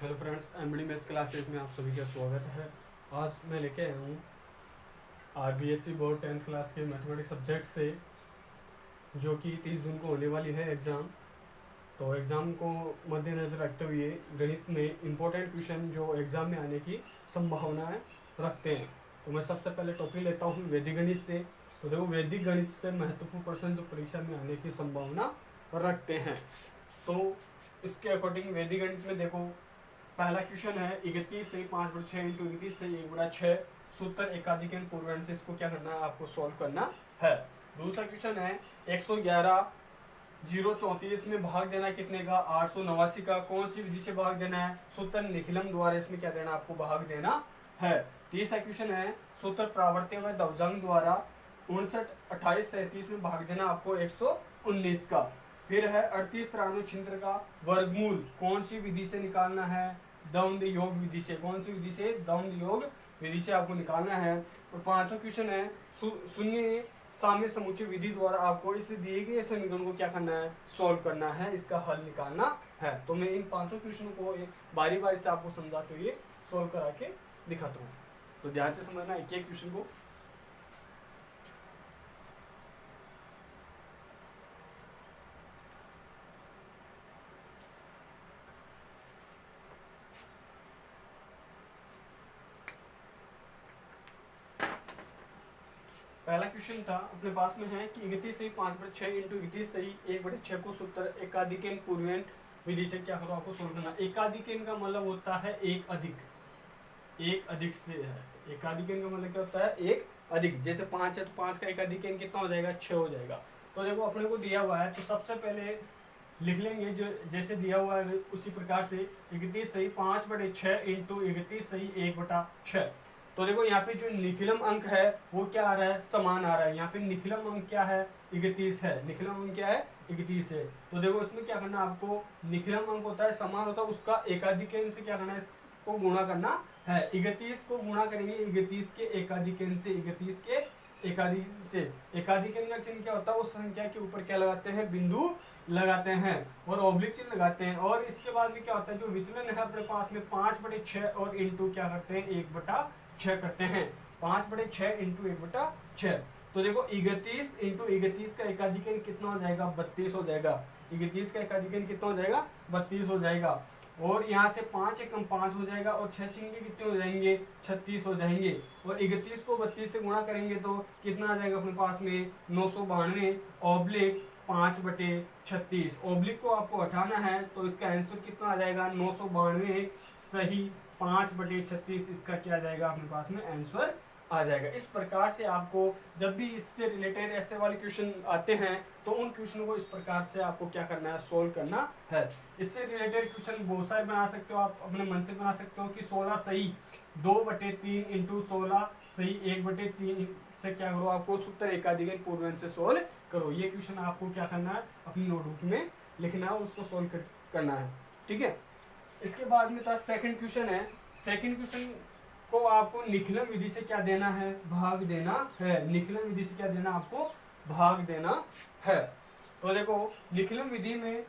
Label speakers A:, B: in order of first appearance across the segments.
A: Hello friends, MD maths classes में आप सभी का स्वागत है। आज मैं लेके आया हूँ आरबीएसई बोर्ड 10th क्लास के मैथमेटिक्स सब्जेक्ट से, जो कि 30 जून को होने वाली है एग्ज़ाम। तो एग्ज़ाम को मद्देनज़र रखते हुए गणित में इम्पोर्टेंट क्वेश्चन जो एग्ज़ाम में आने की संभावनाएं रखते हैं। तो मैं सबसे पहले टॉपिक लेता हूँ वैदिक गणित से। तो देखो, वैदिक गणित से महत्वपूर्ण प्रश्न जो परीक्षा में आने की संभावना रखते हैं, तो इसके अकॉर्डिंग वैदिक गणित में देखो, पहला क्वेश्चन है 31 से 5/6 इंटू 31 से 1/6 सूत्र एकाधिक पूर्वांश से इसको क्या करना है, आपको सॉल्व करना है। दूसरा क्वेश्चन है 111 034 में भाग देना कितने का, 889 का, कौन सी विधि से भाग देना है, सूत्र निखिलम द्वारा इसमें क्या देना, आपको भाग देना है। तीसरा क्वेश्चन है सूत्र प्रावर्त्य व दवजंग द्वारा 59 28 37 में भाग देना आपको 119 का। फिर है 38 93 छिंद्र का वर्गमूल कौन सी विधि से निकालना है, द्वंद्व योग विधि से। कौन सी विधि से, द्वंद्व योग विधि से आपको निकालना है। और पांचवा क्वेश्चन है शून्य साम्य समुच्चय विधि द्वारा आपको इस दिए गए समीकरण को क्या करना है, सॉल्व करना है, इसका हल निकालना है। तो मैं इन पांचों क्वेश्चनों को बारी बारी से आपको समझाते हुए सॉल्व करा के दिखाता हूँ। तो ध्यान से समझना एक एक क्वेश्चन को। पहला क्वेश्चन था अपने पास में है कि 31 से 5/6 इंटू 31 से 1/6 को सूत्र एकाधिकेन पूर्वेन विधि से क्या करो, आपको सोल्व करना। एकाधिकेन का मतलब होता है एक अधिक, एक अधिक से है। एकाधिकेन का मतलब क्या होता है, एक अधिक। जैसे 5 है तो 5 का एकाधिकेन कितना हो जाएगा, 6 हो जाएगा। तो देखो अपने को दिया हुआ है, तो सबसे पहले लिख लेंगे जो जैसे दिया हुआ है उसी प्रकार से 31 सही 5/6 इंटू 31 सही 1/6। तो देखो यहाँ पे जो निखिलम अंक है वो क्या आ रहा है, समान आ रहा है। यहाँ पे निखिलम अंक क्या है, 31 है। निखिलम अंक क्या है, 31 है। तो देखो इसमें क्या करना, आपको निखिलम अंक होता है समान होता है, उसका एकाधिकेन से क्या करना है, को गुणा करना है। 31 को गुणा करेंगे 31 के एकाधिकेन से, 31 के एकाधिक से। एकाधिकेन का चिन्ह क्या होता है, उस संख्या के ऊपर क्या लगाते हैं, बिंदु लगाते हैं और ऑब्लिक चिन्ह लगाते हैं। और इसके बाद में क्या होता है, जो विचलन है अपने पास में 5/6 और इंटू क्या करते हैं, 1/6 करते हैं। 5/6 इंटू 1/6। तो देखो 31 इंटू 31 का एकाधिकेन कितना हो जाएगा, 32 हो जाएगा। 31 का एकाधिकेन कितना हो जाएगा, 32 हो जाएगा। और यहाँ से 5 एकम 5 हो जाएगा और 6 छिंगे कितने हो जाएंगे, 36 हो जाएंगे। और 31 को 32 से गुणा करेंगे तो कितना आ जाएगा अपने पास में, 992 ऑब्लिक 5/36। ऑब्लिक को आपको हटाना है तो इसका आंसर कितना आ जाएगा, 992 सही 5/36। इसका क्या आ जाएगा अपने पास में, आंसर आ जाएगा। इस प्रकार से आपको जब भी इससे रिलेटेड ऐसे वाले क्वेश्चन आते हैं तो उन क्वेश्चनों को इस प्रकार से आपको क्या करना है, सोल्व करना है। इससे रिलेटेड क्वेश्चन बहुत सारे बना सकते हो, आप अपने मन से बना सकते हो कि 16 सही 2/3 इंटू 16 सही 1/3 से क्या करो, आपको सूत्र एकाधिक पूर्वांश से सोल्व करो। ये क्वेश्चन आपको क्या करना है, अपनी नोटबुक में लिखना है, उसको सोल्व करना है। ठीक है। इसके बाद में था सेकंड क्वेश्चन है। सेकंड क्वेश्चन को आपको निखिलम विधि से क्या देना है, भाग देना है। निखिलम विधि से क्या देना, आपको भाग देना है। तो देखो निखिलम विधि में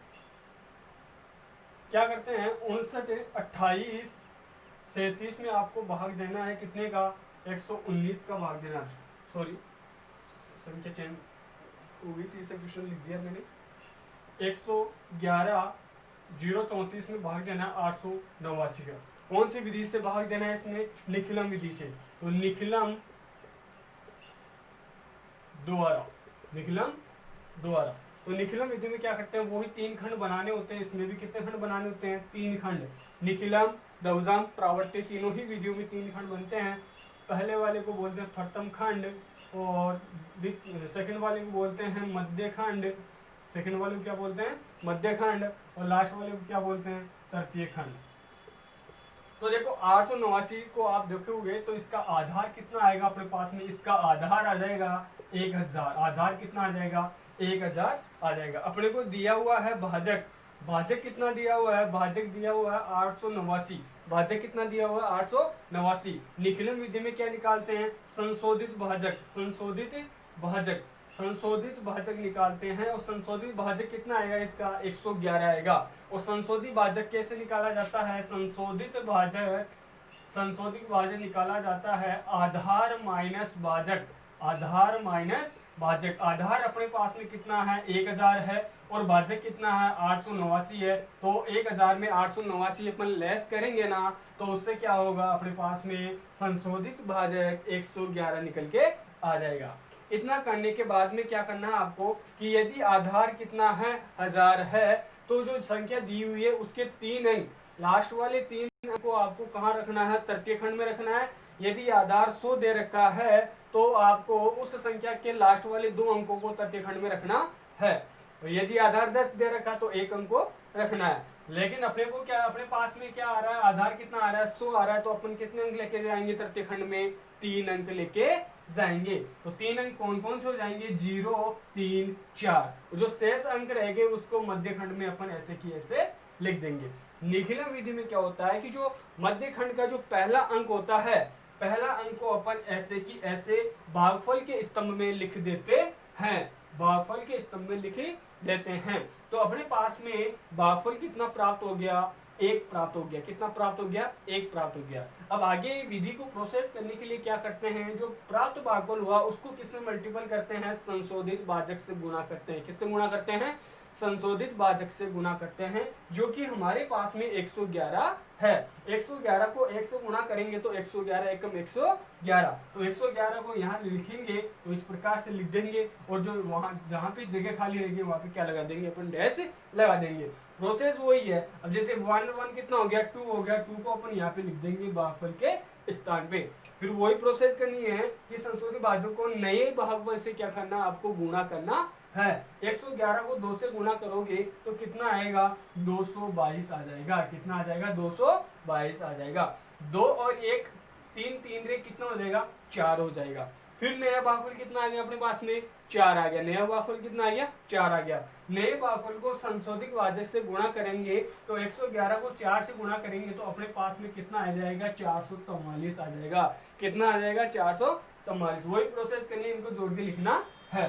A: क्या करते हैं, 59 28 37 में आपको भाग देना है कितने का, 119 का भाग देना है। सॉरी, संख्या चेंज हो गई थी, इसे क्वेश्चन लिख दिया मैंने। 111 034 में भाग देना है 889 का। कौन सी विधि से भाग देना है इसमें, निखिलम विधि से। तो निखिलम द्वारा, निखिलम द्वारा। तो निखिलम विधि में क्या करते हैं, वही 3 खंड बनाने होते हैं। इसमें भी कितने खंड बनाने होते हैं, 3 खंड। निखिलम, दवजंग, प्रावर्त्य, तीनों ही विधियों में 3 खंड बनते हैं। पहले वाले को बोलते हैं प्रथम खंड और सेकंड वाले को बोलते हैं मध्य खंड। सेकंड वाले को क्या बोलते हैं, मध्य खंड। और लास्ट वाले को क्या बोलते हैं, तृतीय खंड। तो देखो 889 को आप देखोगे तो इसका आधार कितना आएगा अपने पास में, इसका आधार आ जाएगा 1000। आधार कितना आ जाएगा, 1000 आ जाएगा। अपने को दिया हुआ है भाजक, भाजक कितना दिया हुआ है, भाजक दिया हुआ है 889। भाजक कितना दिया हुआ है, 889। निखिलम विधि में क्या निकालते हैं, संशोधित भाजक। संशोधित भाजक, संशोधित भाजक निकालते हैं और संशोधित भाजक कितना आएगा इसका 111 आएगा। और संशोधित भाजक कैसे निकाला जाता है? संशोधित भाजक निकाला जाता है आधार माइनस भाजक, आधार माइनस भाजक। आधार अपने पास में कितना है 1000 है और भाजक कितना है 889 है। तो 1000 में 889 अपन लेस करेंगे ना तो उससे क्या होगा अपने पास में संशोधित भाजक 111 निकल के आ जाएगा। इतना करने के बाद में क्या करना है आपको कि यदि आधार कितना है 1000 है तो जो संख्या दी हुई है उसके 3 अंक, लास्ट वाले 3 अंक को आपको कहाँ रखना है? तृतीय खंड में रखना है। यदि आधार 100 दे रखा है तो आपको उस संख्या के लास्ट वाले 2 अंकों को तृतीय खंड में रखना है। यदि आधार 10 दे रखा तो 1 अंक को रखना है। लेकिन अपने को क्या, अपने पास में क्या आ रहा है? आधार कितना आ रहा है 100 आ रहा है। तो अपन कितने अंक लेके जाएंगे तृतीय खंड में? 3 अंक लेके जाएंगे। तो 3 अंक कौन कौन से हो जाएंगे? 0 3 4। जो शेष अंक रहेंगे उसको मध्य खंड में अपन ऐसे की ऐसे लिख देंगे। निखिलम विधि में क्या होता है कि जो मध्य खंड का जो पहला अंक होता है, पहला अंक को अपन ऐसे की ऐसे भागफल के स्तंभ में लिख देते हैं, भागफल के स्तंभ में लिख देते हैं। तो अपने पास में भागफल कितना प्राप्त हो गया? 1 प्राप्त हो गया। कितना प्राप्त हो गया? 1 प्राप्त हो गया। अब आगे विधि को प्रोसेस करने के लिए क्या करते हैं? जो प्राप्त भागफल हुआ उसको किसमें मल्टीपल करते हैं? संशोधित भाजक से गुणा करते हैं। किससे गुणा करते हैं? संशोधित भाजक से गुणा करते हैं, जो कि हमारे पास में 111 है। 111 को 1 से गुणा करेंगे तो 111 एकम 111। तो 111 को यहाँ लिखेंगे तो इस प्रकार से लिख देंगे और जो वहां जहां पे जगह खाली रहेगी वहां पे क्या लगा देंगे? अपन डैश लगा देंगे। प्रोसेस वही है। अब जैसे 1 कितना हो गया? 2 हो गया। 2 को अपन यहाँ पे लिख देंगे भागफल के स्थान पे। फिर वही प्रोसेस करनी है कि संशोधित भाजक को नए भागफल से क्या करना? आपको गुणा करना है। 111 को 2 से गुणा करोगे तो कितना आएगा? 222 आ जाएगा। कितना आ जाएगा? 222 आ जाएगा। 2 और 1 3 3 रे कितना हो जाएगा? 4 हो जाएगा। फिर नया भागफल कितना आ गया अपने पास में? 4 आ गया। नया भागफल कितना आ गया? 4 आ गया। नए भागफल को संशोधित भाजक से गुणा करेंगे तो 111 को 4 से गुणा करेंगे तो अपने पास में कितना आ जाएगा? 444 आ जाएगा। कितना आ जाएगा? 444। वही प्रोसेस करनी है, इनको जोड़ के लिखना है।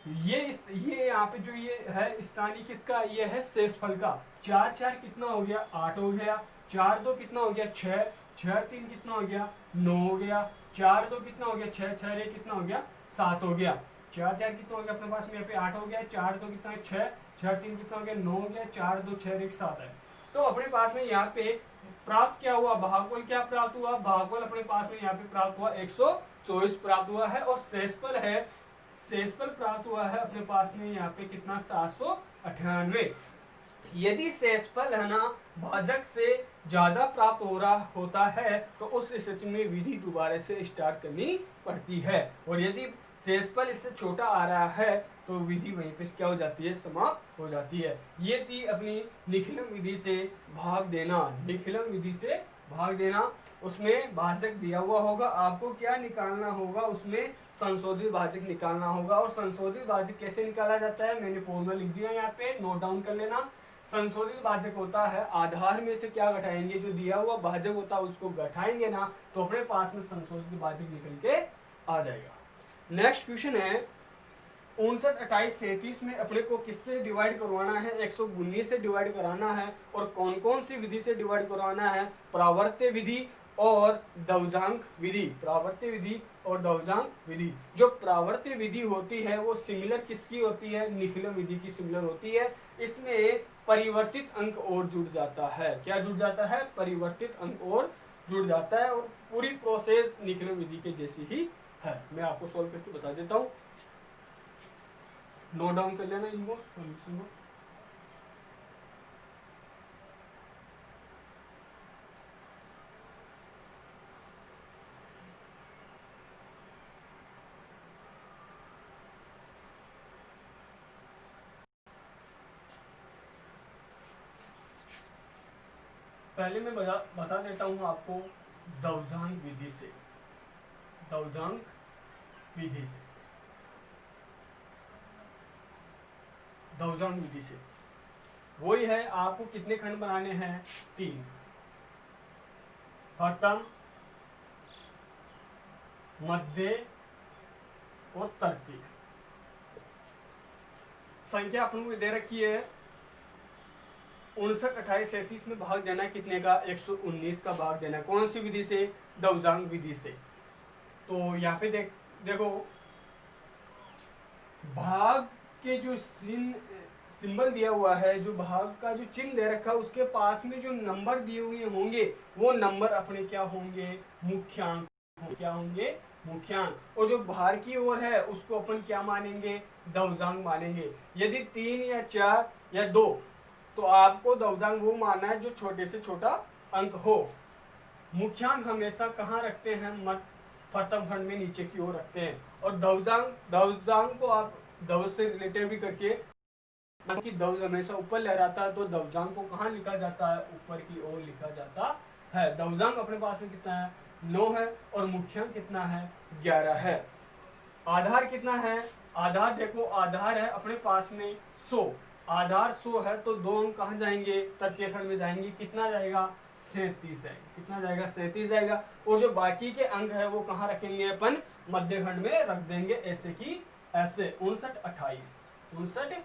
A: ये यहाँ पे जो ये है स्थानीय किसका? ये है शेषफल का। 4 4 कितना हो गया? 8 हो गया। 4 2 कितना हो गया? 6 6 3 कितना हो गया? 9 हो गया। 4 2 कितना हो गया? 6 6 1 कितना हो गया? 7 हो गया। 4 4 कितना हो गया अपने पास में? यहाँ पे 8 हो गया। 4 2 कितना है? 6 6 3 कितना हो गया? 9 हो गया। 4 2 6 1 7 है। तो अपने पास में यहाँ पे प्राप्त क्या हुआ? भागफल क्या प्राप्त हुआ? भागफल अपने पास में यहाँ पे प्राप्त हुआ 124 प्राप्त हुआ है। और शेषफल है, शेषफल प्राप्त हुआ है अपने पास में यहाँ पे कितना? 798। यदि शेषफल है ना भाजक से ज्यादा प्राप्त हो रहा होता है तो उस स्थिति में विधि दोबारा से स्टार्ट करनी पड़ती है। और यदि शेषफल इससे छोटा आ रहा है तो विधि वहीं पे क्या हो जाती है? समाप्त हो जाती है। ये थी अपनी निखिलम विधि से भाग देना। निखिलम विधि से भाग देना, उसमें भाजक दिया हुआ होगा, आपको क्या निकालना होगा? उसमें संशोधित भाजक निकालना होगा। और संशोधित भाजक कैसे निकाला जाता है? मैंने फॉर्मूला लिख दिया यहाँ पे, नोट डाउन कर लेना। संशोधित भाजक होता है आधार में से क्या घटाएंगे? जो दिया हुआ भाजक होता है उसको घटाएंगे ना तो अपने पास में संशोधित भाजक निकल के आ जाएगा। नेक्स्ट क्वेश्चन है 59 28 37 में अपने को किससे डिवाइड करवाना है? 119 से डिवाइड कराना है। और कौन कौन सी विधि से डिवाइड करवाना है? प्रावर्त्य विधि और दवजांक विधि। प्रावर्त्य विधि और दवजांक विधि। जो प्रावर्त्य विधि होती है वो सिमिलर किसकी होती है? निखिलम विधि की सिमिलर होती है। इसमें परिवर्तित अंक और जुड़ जाता है। क्या जुड़ जाता है? परिवर्तित अंक और जुड़ जाता है। और पूरी प्रोसेस निखिलम विधि के जैसी ही है। मैं आपको सॉल्व करके बता देता हूँ, नोट डाउन कर लेना इनको सॉल्यूशन को। पहले मैं बता देता हूं आपको दवजांक विधि से। दवजांक विधि से, दवजांक विधि से वही है। आपको कितने खंड बनाने हैं? 3। प्रथम, मध्य और तृतीय। संख्या अपन को दे रखी है 59, 28, 37 में भाग देना है कितने का, 119 का भाग देना है। कौन सी विधि से, दौजांग विधि से। तो यहाँ पे देखो भाग के जो सिंबल दिया हुआ है, जो भाग का जो चिन्ह दे रखा है, उसके पास में जो नंबर दिए हुए होंगे वो नंबर अपने क्या होंगे, मुख्यांक। क्या होंगे, मुख्यांक। और जो बाहर की ओर है उसको अपन क्या मानेंगे, दौजांग मानेंगे। यदि 3 या 4 या 2, तो आपको दौजांग वो मानना है जो छोटे से छोटा अंक हो। मुख्यांक हमेशा कहाँ रखते हैं, प्रथम खंड में नीचे की ओर रखते हैं। और दौजांग को आप दौज से रिलेटेड भी करके, कि दौज हमेशा ऊपर लहराता है, तो दौजांग को कहाँ लिखा जाता है, ऊपर की ओर लिखा जाता है। दौजांग अपने पास में कितना है, 9 है, और मुख्यांक कितना है, 11 है। आधार कितना है, आधार देखो, आधार है अपने पास में 100, आधार 100 है, तो 2 अंक कहाँ जाएंगे, तृतीय खंड में जाएंगे। कितना जाएगा, 37 है। कितना जाएगा, 37 जाएगा। और जो बाकी के अंक है वो कहाँ रखेंगे अपन, मध्य खंड में रख देंगे, ऐसे की ऐसे। 59, 28, 59,